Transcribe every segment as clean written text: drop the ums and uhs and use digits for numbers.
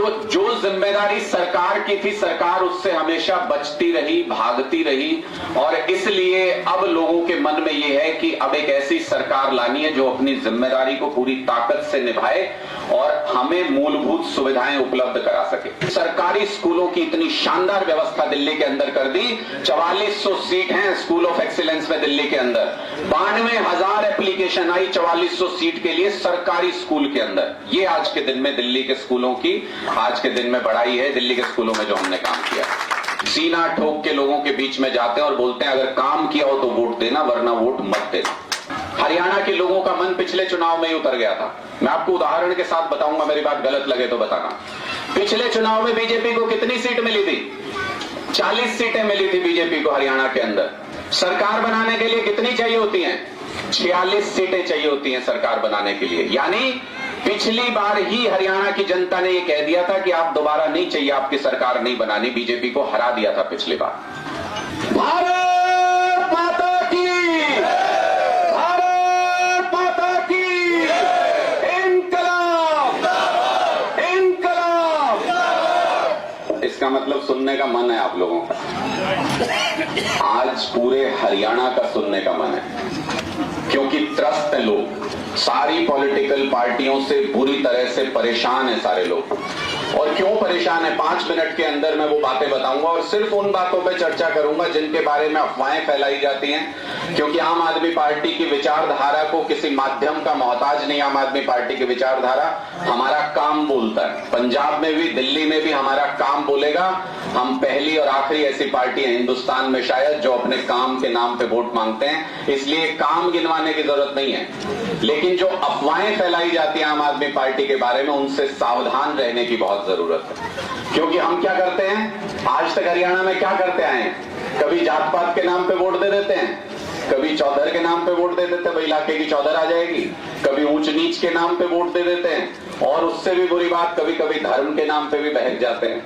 तो जो जिम्मेदारी सरकार की थी, सरकार उससे हमेशा बचती रही, भागती रही, और इसलिए अब लोगों के मन में यह है कि अब एक ऐसी सरकार लानी है जो अपनी जिम्मेदारी को पूरी ताकत से निभाए और हमें मूलभूत सुविधाएं उपलब्ध करा सके। सरकारी स्कूलों की इतनी शानदार व्यवस्था दिल्ली के अंदर कर दी। 4400 सीट हैं स्कूल ऑफ एक्सीलेंस में दिल्ली के अंदर। 92,000 एप्लीकेशन आई 4400 सीट के लिए सरकारी स्कूल के अंदर। ये आज के दिन में दिल्ली के स्कूलों की आज के दिन में बढ़ाई है। दिल्ली के स्कूलों में जो हमने काम किया, सीना ठोक के लोगों के बीच में जाते हैं और बोलते हैं अगर काम किया हो तो वोट देना, वरना वोट मत देना। हरियाणा के लोगों का मन पिछले चुनाव में ही उतर गया था। मैं आपको उदाहरण के साथ बताऊंगा, मेरी बात गलत लगे तो बताना। पिछले चुनाव में बीजेपी को कितनी सीट मिली थी? 40 सीटें मिली थी बीजेपी को हरियाणा के अंदर। सरकार बनाने के लिए कितनी चाहिए होती हैं? 46 सीटें चाहिए होती हैं सरकार बनाने के लिए। यानी पिछली बार ही हरियाणा की जनता ने यह कह दिया था कि आप दोबारा नहीं चाहिए, आपकी सरकार नहीं बनानी। बीजेपी को हरा दिया था पिछली बार। भारत माता की, भारत माता की, इंकलाब, इंकलाब। इसका मतलब सुनने का मन है आप लोगों का। आज पूरे हरियाणा का सुनने का मन है, क्योंकि त्रस्त हैं लोग। सारी पॉलिटिकल पार्टियों से बुरी तरह से परेशान है सारे लोग। और क्यों परेशान है, 5 मिनट के अंदर मैं वो बातें बताऊंगा और सिर्फ उन बातों पे चर्चा करूंगा जिनके बारे में अफवाहें फैलाई जाती हैं। क्योंकि आम आदमी पार्टी की विचारधारा को किसी माध्यम का मोहताज नहीं। आम आदमी पार्टी की विचारधारा हमारा काम बोलता है। पंजाब में भी, दिल्ली में भी हमारा काम बोलेगा। हम पहली और आखिरी ऐसी पार्टी है हिंदुस्तान में शायद जो अपने काम के नाम पे वोट मांगते हैं। इसलिए काम गिनवाने की जरूरत नहीं है। लेकिन जो अफवाहें फैलाई जाती हैं आम आदमी पार्टी के बारे में, उनसे सावधान रहने की बहुत जरूरत है। क्योंकि हम क्या करते हैं, आज तक हरियाणा में क्या करते आए हैं? कभी जात पात के नाम पे वोट दे देते हैं, कभी चौधर के नाम पे वोट दे देते हैं, भाई इलाके की चौधर आ जाएगी। कभी ऊंच नीच के नाम पे वोट दे देते हैं, और उससे भी बुरी बात कभी कभी धर्म के नाम पे भी बहक जाते हैं।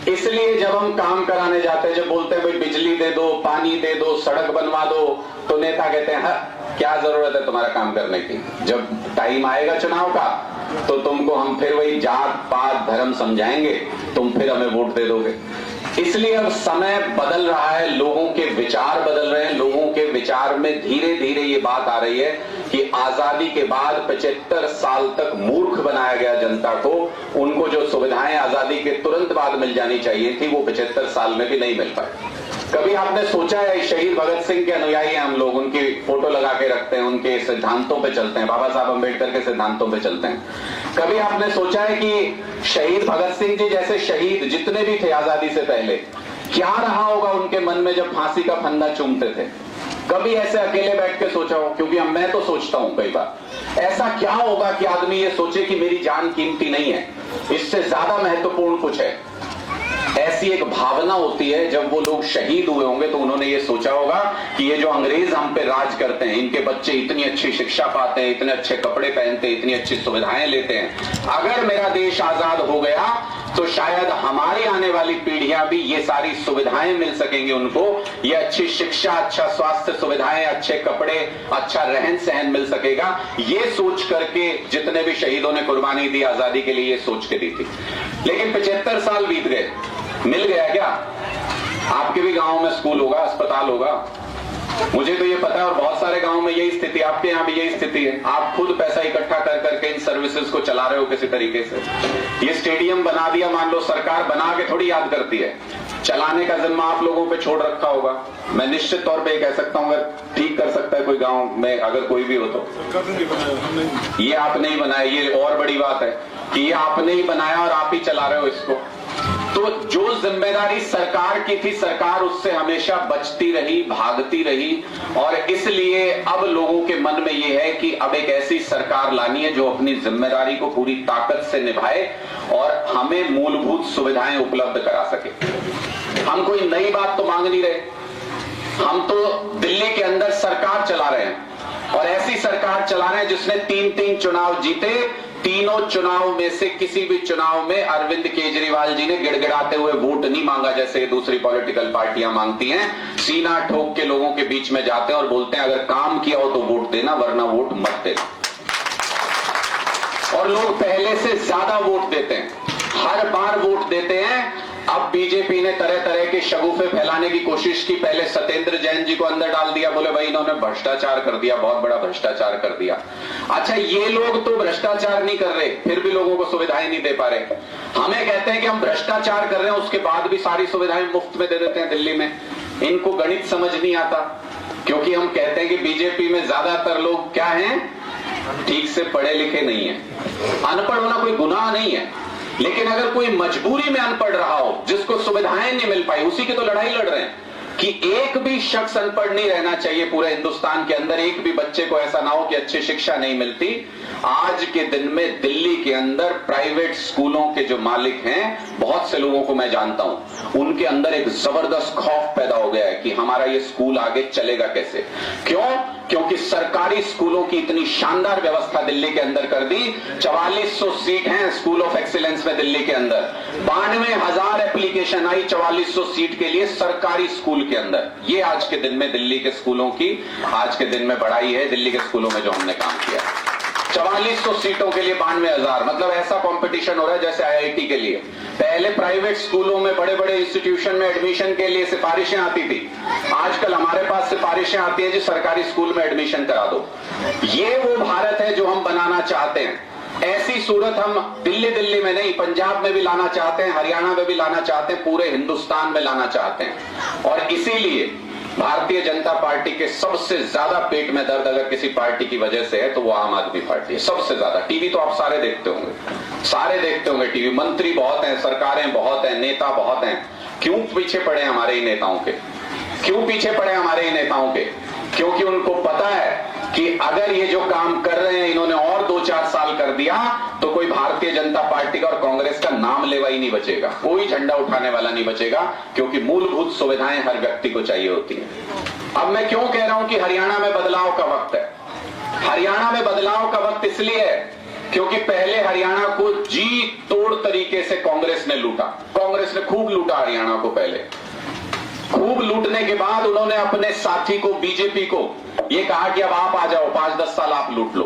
इसलिए जब हम काम कराने जाते हैं, जब बोलते हैं भाई बिजली दे दो, पानी दे दो, सड़क बनवा दो, तो नेता कहते हैं हाँ क्या जरूरत है तुम्हारा काम करने की। जब टाइम आएगा चुनाव का तो तुमको हम फिर वही जात पात धर्म समझाएंगे, तुम फिर हमें वोट दे दोगे। इसलिए अब समय बदल रहा है, लोगों के विचार बदल रहे हैं। लोगों के विचार में धीरे धीरे ये बात आ रही है कि आजादी के बाद 75 साल तक मूर्ख बनाया गया जनता को। उनको जो सुविधाएं आजादी के तुरंत बाद मिल जानी चाहिए थी, वो 75 साल में भी नहीं मिल पाई। कभी आपने सोचा है, शहीद भगत सिंह के अनुयायी हैं हम लोग, उनकी फोटो लगा के रखते हैं, उनके सिद्धांतों पे चलते हैं, बाबा साहब अंबेडकर के सिद्धांतों पे चलते हैं। कभी आपने सोचा है कि शहीद भगत सिंह जी जैसे शहीद जितने भी थे आजादी से पहले, क्या रहा होगा उनके मन में जब फांसी का फंदा चूमते थे? कभी ऐसे अकेले बैठ के सोचा हो? क्योंकि मैं तो सोचता हूं कई बार, ऐसा क्या होगा कि आदमी ये सोचे कि मेरी जान कीमती नहीं है, इससे ज्यादा महत्वपूर्ण कुछ है। ऐसी एक भावना होती है। जब वो लोग शहीद हुए होंगे तो उन्होंने ये सोचा होगा कि ये जो अंग्रेज हम पे राज करते हैं, इनके बच्चे इतनी अच्छी शिक्षा पाते हैं, इतने अच्छे कपड़े पहनते हैं, इतनी अच्छी सुविधाएं लेते हैं, अगर मेरा देश आजाद हो गया तो शायद हमारी आने वाली पीढ़ियां भी ये सारी सुविधाएं मिल सकेंगी उनको। ये अच्छी शिक्षा, अच्छा स्वास्थ्य सुविधाएं, अच्छे कपड़े, अच्छा रहन सहन मिल सकेगा। ये सोच करके जितने भी शहीदों ने कुर्बानी दी आजादी के लिए, ये सोच के दी थी। लेकिन 75 साल बीत गए, मिल गया क्या? आपके भी गांव में स्कूल होगा, अस्पताल होगा, मुझे तो ये पता है, और बहुत सारे गांव में यही स्थिति, आपके यहाँ भी यही स्थिति है। आप खुद पैसा इकट्ठा कर करके इन सर्विसेज को चला रहे हो किसी तरीके से। ये स्टेडियम बना दिया, मान लो सरकार बना के थोड़ी याद करती है, चलाने का जिम्मा आप लोगों पे छोड़ रखा होगा। मैं निश्चित तौर पे कह सकता हूँ, अगर ठीक कर सकता है कोई गांव में, अगर कोई भी हो तो ये आपने ही बनाया। ये और बड़ी बात है कि ये आपने ही बनाया और आप ही चला रहे हो इसको। तो जो जिम्मेदारी सरकार की थी, सरकार उससे हमेशा बचती रही, भागती रही, और इसलिए अब लोगों के मन में यह है कि अब एक ऐसी सरकार लानी है जो अपनी जिम्मेदारी को पूरी ताकत से निभाए और हमें मूलभूत सुविधाएं उपलब्ध करा सके। हम कोई नई बात तो मांग नहीं रहे, हम तो दिल्ली के अंदर सरकार चला रहे हैं, और ऐसी सरकार चला रहे हैं जिसने 3 चुनाव जीते। तीनों चुनाव में से किसी भी चुनाव में अरविंद केजरीवाल जी ने गिड़गिड़ाते हुए वोट नहीं मांगा जैसे दूसरी पॉलिटिकल पार्टियां मांगती हैं। सीना ठोक के लोगों के बीच में जाते हैं और बोलते हैं अगर काम किया हो तो वोट देना, वरना वोट मत देना। और लोग पहले से ज्यादा वोट देते हैं। हर बार वोट देते हैं। अब बीजेपी ने तरह तरह के शगुफे फैलाने की कोशिश की। पहले सत्येंद्र जैन जी को अंदर डाल दिया, बोले भाई इन्होंने भ्रष्टाचार कर दिया, बहुत बड़ा भ्रष्टाचार कर दिया। अच्छा, ये लोग तो भ्रष्टाचार नहीं कर रहे, फिर भी लोगों को सुविधाएं नहीं दे पा रहे। हमें कहते हैं कि हम भ्रष्टाचार कर रहे हैं, उसके बाद भी सारी सुविधाएं मुफ्त में दे देते हैं दिल्ली में। इनको गणित समझ नहीं आता, क्योंकि हम कहते हैं कि बीजेपी में ज्यादातर लोग क्या हैं, ठीक से पढ़े लिखे नहीं है। अनपढ़ होना कोई गुनाह नहीं है, लेकिन अगर कोई मजबूरी में अनपढ़ रहा हो, जिसको सुविधाएं नहीं मिल पाई, उसी की तो लड़ाई लड़ रहे हैं कि एक भी शख्स अनपढ़ नहीं रहना चाहिए पूरे हिंदुस्तान के अंदर। एक भी बच्चे को ऐसा ना हो कि अच्छी शिक्षा नहीं मिलती। आज के दिन में दिल्ली के अंदर प्राइवेट स्कूलों के जो मालिक हैं, बहुत से लोगों को मैं जानता हूं, उनके अंदर एक जबरदस्त खौफ पैदा हो गया है कि हमारा ये स्कूल आगे चलेगा कैसे। क्यों? क्योंकि सरकारी स्कूलों की इतनी शानदार व्यवस्था दिल्ली के अंदर कर दी। 4400 सीट हैं स्कूल ऑफ एक्सीलेंस में दिल्ली के अंदर। 92,000 एप्लीकेशन आई 4400 सीट के लिए सरकारी स्कूल के अंदर। ये आज के दिन में दिल्ली के स्कूलों की आज के दिन में बढ़ाई है, दिल्ली के स्कूलों में जो हमने काम किया। 4400 सीटों के लिए 92,000, मतलब ऐसा कंपटीशन हो रहा है जैसे आईआईटी के लिए। पहले प्राइवेट स्कूलों में, बड़े बड़े इंस्टीट्यूशन में एडमिशन के लिए सिफारिशें आती थी, आजकल हमारे पास सिफारिशें आती हैं जी सरकारी स्कूल में एडमिशन करा दो। ये वो भारत है जो हम बनाना चाहते हैं। ऐसी सूरत हम दिल्ली में नहीं, पंजाब में भी लाना चाहते हैं, हरियाणा में भी लाना चाहते हैं, पूरे हिंदुस्तान में लाना चाहते हैं। और इसीलिए भारतीय जनता पार्टी के सबसे ज्यादा पेट में दर्द अगर किसी पार्टी की वजह से है तो वो आम आदमी पार्टी है, सबसे ज्यादा। टीवी तो आप सारे देखते होंगे, टीवी। मंत्री बहुत हैं, सरकारें बहुत हैं, नेता बहुत हैं। क्यों पीछे पड़े हमारे ही नेताओं के? क्यों पीछे पड़े हमारे ही नेताओं के? क्योंकि उनको पता है कि अगर ये जो काम कर रहे हैं इन्होंने और 2-4 साल कर दिया तो कोई भारतीय जनता पार्टी का और कांग्रेस का नाम लेवा ही नहीं बचेगा, कोई झंडा उठाने वाला नहीं बचेगा, क्योंकि मूलभूत सुविधाएं हर व्यक्ति को चाहिए होती हैं। अब मैं क्यों कह रहा हूं कि हरियाणा में बदलाव का वक्त है? हरियाणा में बदलाव का वक्त इसलिए है क्योंकि पहले हरियाणा को जी तोड़ तरीके से कांग्रेस ने लूटा। कांग्रेस ने खूब लूटा हरियाणा को। पहले खूब लूटने के बाद उन्होंने अपने साथी को, बीजेपी को, ये कहा कि अब आप आ जाओ, 5-10 साल आप लूट लो।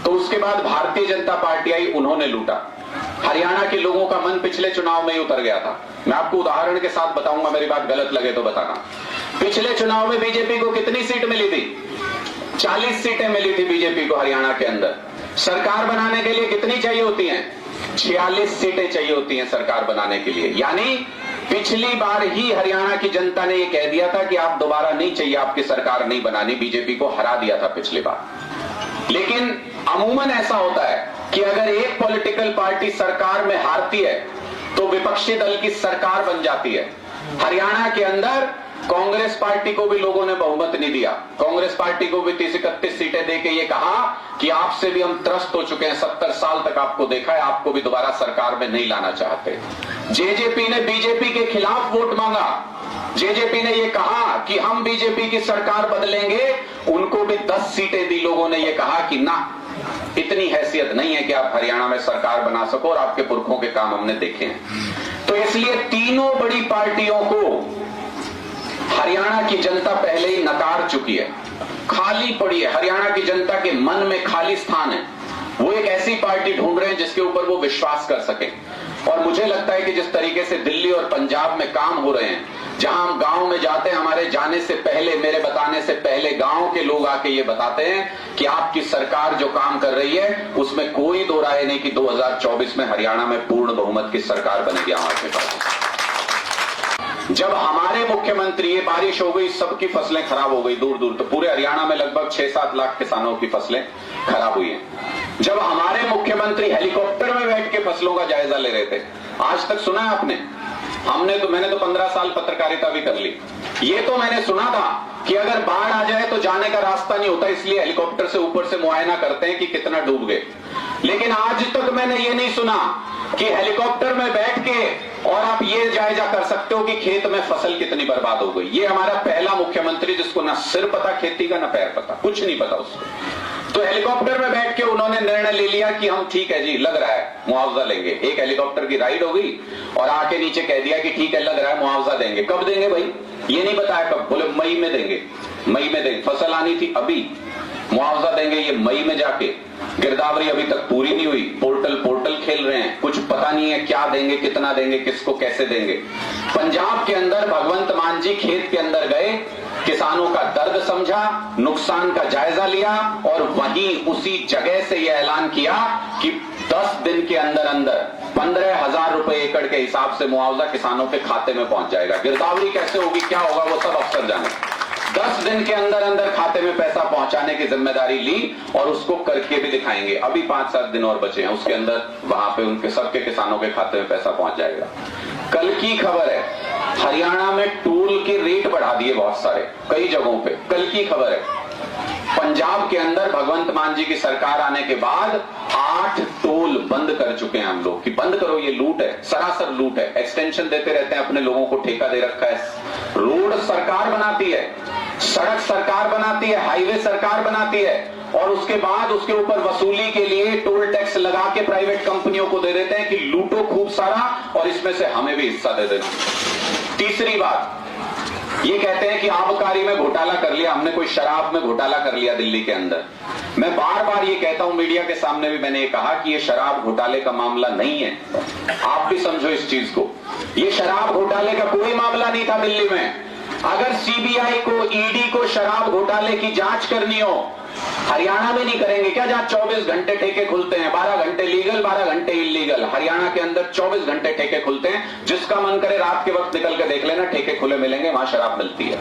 तो उसके बाद भारतीय जनता पार्टी आई, उन्होंने लूटा। हरियाणा के लोगों का मन पिछले चुनाव में ही उतर गया था। मैं आपको उदाहरण के साथ बताऊंगा, मेरी बात गलत लगे तो बताना। पिछले चुनाव में बीजेपी को कितनी सीट मिली थी? 40 सीटें मिली थी बीजेपी को हरियाणा के अंदर। सरकार बनाने के लिए कितनी चाहिए होती हैं? 46 सीटें चाहिए होती हैं सरकार बनाने के लिए। यानी पिछली बार ही हरियाणा की जनता ने यह कह दिया था कि आप दोबारा नहीं चाहिए, आपकी सरकार नहीं बनानी। बीजेपी को हरा दिया था पिछली बार। लेकिन अमूमन ऐसा होता है कि अगर एक पॉलिटिकल पार्टी सरकार में हारती है तो विपक्षी दल की सरकार बन जाती है। हरियाणा के अंदर कांग्रेस पार्टी को भी लोगों ने बहुमत नहीं दिया। कांग्रेस पार्टी को भी 30-31 सीटें देके ये कहा कि आपसे भी हम त्रस्त हो चुके हैं, 70 साल तक आपको देखा है, आपको भी दोबारा सरकार में नहीं लाना चाहते। जेजेपी ने बीजेपी के खिलाफ वोट मांगा। जेजेपी ने ये कहा कि हम बीजेपी की सरकार बदलेंगे, उनको भी 10 सीटें दी। लोगों ने ये कहा कि ना, इतनी हैसियत नहीं है कि आप हरियाणा में सरकार बना सको, और आपके पुरखों के काम हमने देखे हैं। तो इसलिए तीनों बड़ी पार्टियों को हरियाणा की जनता पहले ही नकार चुकी है, खाली पड़ी है। हरियाणा की जनता के मन में खाली स्थान है। वो एक ऐसी पार्टी ढूंढ रहे हैं जिसके ऊपर वो विश्वास कर सके। और मुझे लगता है कि जिस तरीके से दिल्ली और पंजाब में काम हो रहे हैं, जहां हम गांव में जाते हैं, हमारे जाने से पहले, मेरे बताने से पहले गांव के लोग आके ये बताते हैं कि आपकी सरकार जो काम कर रही है उसमें कोई दो राय नहीं कि 2024 में हरियाणा में पूर्ण बहुमत की सरकार बनेगी आम आदमी पार्टी। जब हमारे मुख्यमंत्री, ये बारिश हो गई, सबकी फसलें खराब हो गई दूर दूर, तो पूरे हरियाणा में लगभग 6-7 लाख किसानों की फसलें खराब हुई हैं। जब हमारे मुख्यमंत्री हेलीकॉप्टर में बैठ के फसलों का जायजा ले रहे थे, आज तक सुना है आपने? मैंने तो 15 साल पत्रकारिता भी कर ली। ये तो मैंने सुना था कि अगर बाढ़ आ जाए तो जाने का रास्ता नहीं होता, इसलिए हेलीकॉप्टर से ऊपर से मुआयना करते हैं कि कितना डूब गए। लेकिन आज तक मैंने ये नहीं सुना कि हेलीकॉप्टर में बैठ के और आप ये जायजा कर सकते हो कि खेत में फसल कितनी बर्बाद हो गई। ये हमारा पहला मुख्यमंत्री जिसको ना सिर पता खेती का, ना पैर पता, कुछ नहीं पता उसको। तो हेलीकॉप्टर में बैठ के उन्होंने निर्णय ले लिया कि हम ठीक है जी, लग रहा है मुआवजा लेंगे। एक हेलीकॉप्टर की राइड हो गई और आके नीचे कह दिया कि ठीक है, लग रहा है मुआवजा देंगे। कब देंगे भाई? ये नहीं बताया कब। बोले मई में देंगे। मई में देंगे, फसल आनी थी अभी, मुआवजा देंगे ये मई में जाके। गिरदावरी अभी तक पूरी नहीं हुई, पोर्टल खेल रहे हैं, कुछ पता नहीं है क्या देंगे, कितना देंगे, किसको कैसे देंगे। पंजाब के अंदर भगवंत मान जी खेत के अंदर गए, किसानों का दर्द समझा, नुकसान का जायजा लिया और वहीं उसी जगह से यह ऐलान किया कि 10 दिन के अंदर अंदर 15,000 रुपए एकड़ के हिसाब से मुआवजा किसानों के खाते में पहुंच जाएगा। गिरदावरी कैसे होगी, क्या होगा, वो सब अफसर जाने। 10 दिन के अंदर अंदर खाते में पैसा पहुंचाने की जिम्मेदारी ली और उसको करके भी दिखाएंगे। अभी 5-7 दिन और बचे हैं, उसके अंदर वहां पे उनके सबके किसानों के खाते में पैसा पहुंच जाएगा। कल की खबर है, हरियाणा में टोल के रेट बढ़ा दिए बहुत सारे, कई जगहों पे। कल की खबर है, पंजाब के अंदर भगवंत मान जी की सरकार आने के बाद 8 टोल बंद कर चुके हैं हम लोग कि बंद करो, ये लूट है, सरासर लूट है। एक्सटेंशन देते रहते हैं, अपने लोगों को ठेका दे रखा है। रोड सरकार बनाती है, सड़क सरकार बनाती है, हाईवे सरकार बनाती है और उसके बाद उसके ऊपर वसूली के लिए टोल टैक्स लगा के प्राइवेट कंपनियों को दे देते हैं कि लूटो खूब सारा और इसमें से हमें भी हिस्सा दे देना। तीसरी बात, ये कहते हैं कि आबकारी में घोटाला कर लिया हमने, कोई शराब में घोटाला कर लिया दिल्ली के अंदर। मैं बार बार ये कहता हूं, मीडिया के सामने भी मैंने ये कहा कि ये शराब घोटाले का मामला नहीं है। आप भी समझो इस चीज को, ये शराब घोटाले का कोई मामला नहीं था दिल्ली में। अगर सीबीआई को, ईडी को शराब घोटाले की जांच करनी हो, हरियाणा में नहीं करेंगे क्या, जहां 24 घंटे ठेके खुलते हैं, 12 घंटे लीगल 12 घंटे इलीगल। हरियाणा के अंदर 24 घंटे ठेके खुलते हैं, जिसका मन करे रात के वक्त निकल के देख लेना, ठेके खुले मिलेंगे, वहां शराब मिलती है।